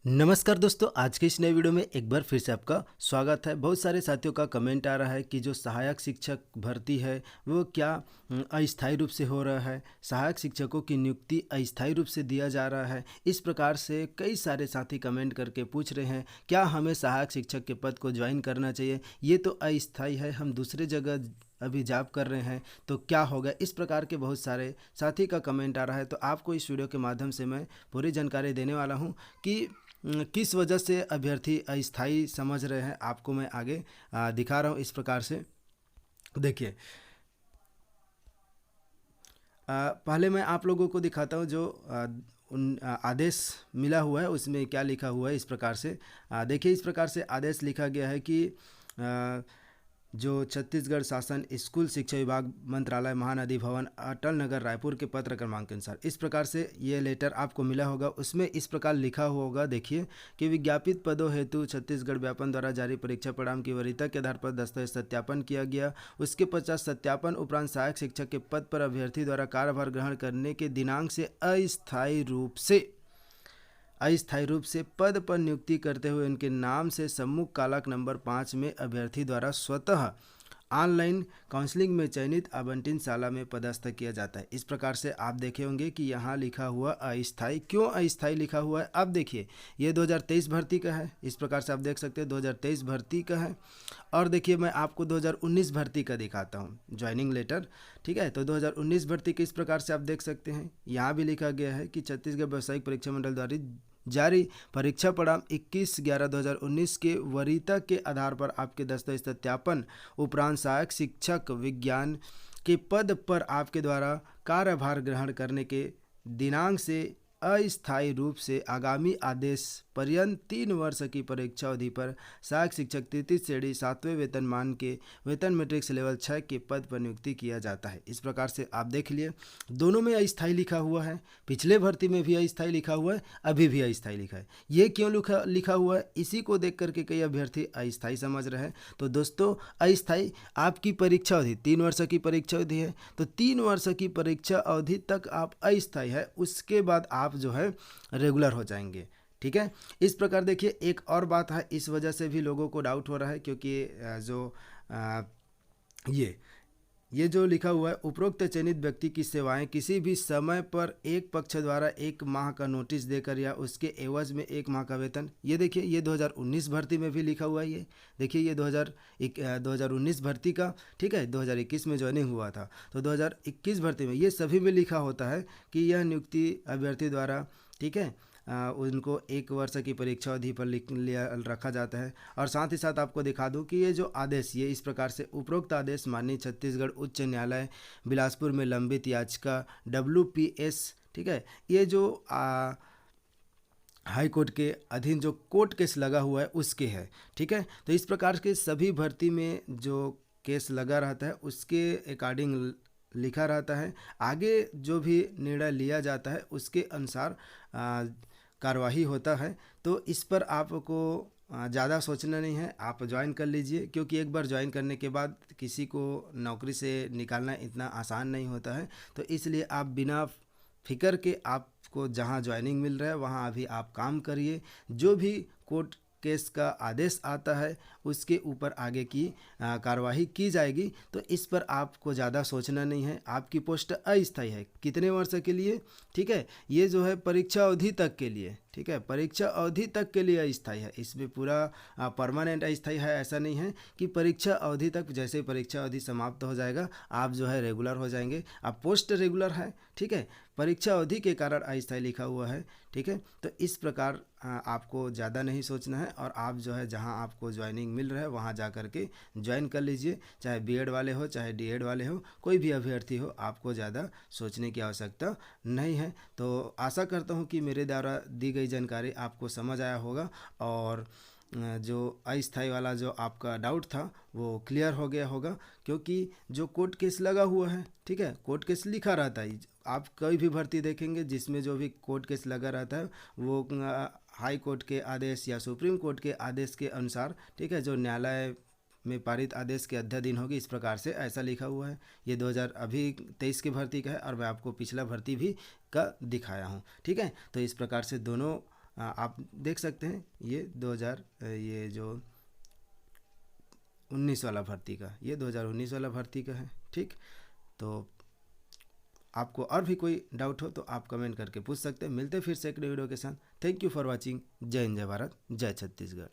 नमस्कार दोस्तों, आज के इस नए वीडियो में एक बार फिर से आपका स्वागत है। बहुत सारे साथियों का कमेंट आ रहा है कि जो सहायक शिक्षक भर्ती है वो क्या अस्थायी रूप से हो रहा है, सहायक शिक्षकों की नियुक्ति अस्थायी रूप से दिया जा रहा है। इस प्रकार से कई सारे साथी कमेंट करके पूछ रहे हैं क्या हमें सहायक शिक्षक के पद को ज्वाइन करना चाहिए, ये तो अस्थायी है, हम दूसरे जगह अभी जॉब कर रहे हैं तो क्या होगा। इस प्रकार के बहुत सारे साथी का कमेंट आ रहा है, तो आपको इस वीडियो के माध्यम से मैं पूरी जानकारी देने वाला हूँ कि किस वजह से अभ्यर्थी अस्थायी समझ रहे हैं। आपको मैं आगे दिखा रहा हूँ। इस प्रकार से देखिए, पहले मैं आप लोगों को दिखाता हूँ जो आदेश मिला हुआ है उसमें क्या लिखा हुआ है। इस प्रकार से देखिए, इस प्रकार से आदेश लिखा गया है कि आ, जो छत्तीसगढ़ शासन स्कूल शिक्षा विभाग मंत्रालय महानदी भवन अटल नगर रायपुर के पत्र क्रमांक के अनुसार इस प्रकार से ये लेटर आपको मिला होगा। उसमें इस प्रकार लिखा हुआ होगा, देखिए कि विज्ञापित पदों हेतु छत्तीसगढ़ व्यापन द्वारा जारी परीक्षा परिणाम की वरीयता के आधार पर दस्तावेज सत्यापन किया गया। उसके पश्चात सत्यापन उपरांत सहायक शिक्षक के पद पर अभ्यर्थी द्वारा कार्यभार ग्रहण करने के दिनांक से अस्थायी रूप से पद पर नियुक्ति करते हुए उनके नाम से सम्मुख कालक नंबर 5 में अभ्यर्थी द्वारा स्वतः ऑनलाइन काउंसलिंग में चयनित आवंटन शाला में पदस्थ किया जाता है। इस प्रकार से आप देखे होंगे कि यहाँ लिखा हुआ अस्थायी, क्यों अस्थायी लिखा हुआ है। अब देखिए, ये 2023 भर्ती का है। इस प्रकार से आप देख सकते हैं 2023 भर्ती का है। और देखिए, मैं आपको 2019 भर्ती का दिखाता हूँ ज्वाइनिंग लेटर। ठीक है, तो 2019 भर्ती के इस प्रकार से आप देख सकते हैं, यहाँ भी लिखा गया है कि छत्तीसगढ़ व्यावसायिक परीक्षा मंडल द्वारा जारी परीक्षा परिणाम 21/11/2019 के वरीयता के आधार पर आपके दस्तावेज सत्यापन उपरांत सहायक शिक्षक विज्ञान के पद पर आपके द्वारा कार्यभार ग्रहण करने के दिनांक से अस्थायी रूप से आगामी आदेश पर्यंत 3 वर्ष की परीक्षा अवधि पर सहायक शिक्षक तृतीय श्रेणी 7वें वेतनमान के वेतन मैट्रिक्स लेवल 6 के पद पर नियुक्ति किया जाता है। इस प्रकार से आप देख लिए, दोनों में अस्थायी लिखा हुआ है। पिछले भर्ती में भी अस्थायी लिखा हुआ है, अभी भी अस्थायी लिखा है। ये क्यों लिखा हुआ है, इसी को देख करके कई अभ्यर्थी अस्थायी समझ रहे हैं। तो दोस्तों, अस्थायी आपकी परीक्षा अवधि 3 वर्ष की परीक्षा अवधि है, तो 3 वर्ष की परीक्षा अवधि तक आप अस्थायी है, उसके बाद आप जो है रेगुलर हो जाएंगे। ठीक है, इस प्रकार देखिए, एक और बात है, इस वजह से भी लोगों को डाउट हो रहा है क्योंकि जो अ, ये ये जो लिखा हुआ है, उपरोक्त चयनित व्यक्ति की सेवाएं किसी भी समय पर एक पक्ष द्वारा 1 माह का नोटिस देकर या उसके एवज में 1 माह का वेतन। ये देखिए, ये 2019 भर्ती में भी लिखा हुआ है। ये देखिए, ये 2019 भर्ती का, ठीक है, 2021 में ज्वाइनिंग हुआ था, तो 2021 भर्ती में ये सभी में लिखा होता है कि यह नियुक्ति अभ्यर्थी द्वारा, ठीक है, उनको 1 वर्ष की परीक्षा अवधि पर लिख लिया रखा जाता है। और साथ ही साथ आपको दिखा दूं कि ये जो आदेश, ये इस प्रकार से उपरोक्त आदेश माननीय छत्तीसगढ़ उच्च न्यायालय बिलासपुर में लंबित याचिका WPS, ठीक है, ये जो हाई कोर्ट के अधीन जो कोर्ट केस लगा हुआ है उसके है। ठीक है, तो इस प्रकार के सभी भर्ती में जो केस लगा रहता है उसके अकॉर्डिंग लिखा रहता है। आगे जो भी निर्णय लिया जाता है उसके अनुसार कार्यवाही होता है। तो इस पर आपको ज़्यादा सोचना नहीं है, आप ज्वाइन कर लीजिए, क्योंकि एक बार ज्वाइन करने के बाद किसी को नौकरी से निकालना इतना आसान नहीं होता है। तो इसलिए आप बिना फिक्र के आपको जहां ज्वाइनिंग मिल रहा है वहां अभी आप काम करिए। जो भी कोर्ट केस का आदेश आता है उसके ऊपर आगे की कार्यवाही की जाएगी। तो इस पर आपको ज़्यादा सोचना नहीं है। आपकी पोस्ट अस्थायी है, कितने वर्ष के लिए, ठीक है, ये जो है परीक्षा अवधि तक के लिए, ठीक है, परीक्षा अवधि तक के लिए अस्थायी है। इसमें पूरा परमानेंट अस्थायी है ऐसा नहीं है कि परीक्षा अवधि तक, जैसे परीक्षा अवधि समाप्त हो जाएगा आप जो है रेगुलर हो जाएंगे। आप पोस्ट रेगुलर है, ठीक है, परीक्षा अवधि के कारण अस्थायी लिखा हुआ है। ठीक है, तो इस प्रकार आपको ज़्यादा नहीं सोचना है और आप जो है जहां आपको ज्वाइनिंग मिल रहा है वहां जा कर के ज्वाइन कर लीजिए। चाहे बीएड वाले हो चाहे डीएड वाले हो, कोई भी अभ्यर्थी हो, आपको ज़्यादा सोचने की आवश्यकता नहीं है। तो आशा करता हूं कि मेरे द्वारा दी गई जानकारी आपको समझ आया होगा और जो अस्थायी वाला जो आपका डाउट था वो क्लियर हो गया होगा। क्योंकि जो कोर्ट केस लगा हुआ है, ठीक है, कोर्ट केस लिखा रहता है। आप कोई भी भर्ती देखेंगे जिसमें जो भी कोर्ट केस लगा रहता है वो हाई कोर्ट के आदेश या सुप्रीम कोर्ट के आदेश के अनुसार, ठीक है, जो न्यायालय में पारित आदेश के अध्याधीन होगी। इस प्रकार से ऐसा लिखा हुआ है। ये 2023 की भर्ती का है और मैं आपको पिछला भर्ती भी का दिखाया हूँ। ठीक है, तो इस प्रकार से दोनों आप देख सकते हैं ये 2000 ये जो 19 वाला भर्ती का, ये 2019 वाला भर्ती का है। ठीक, तो आपको और भी कोई डाउट हो तो आप कमेंट करके पूछ सकते हैं। मिलते हैं फिर से एक नई वीडियो के साथ। Thank you for watching. जय हिंद, जय भारत, जय छत्तीसगढ़।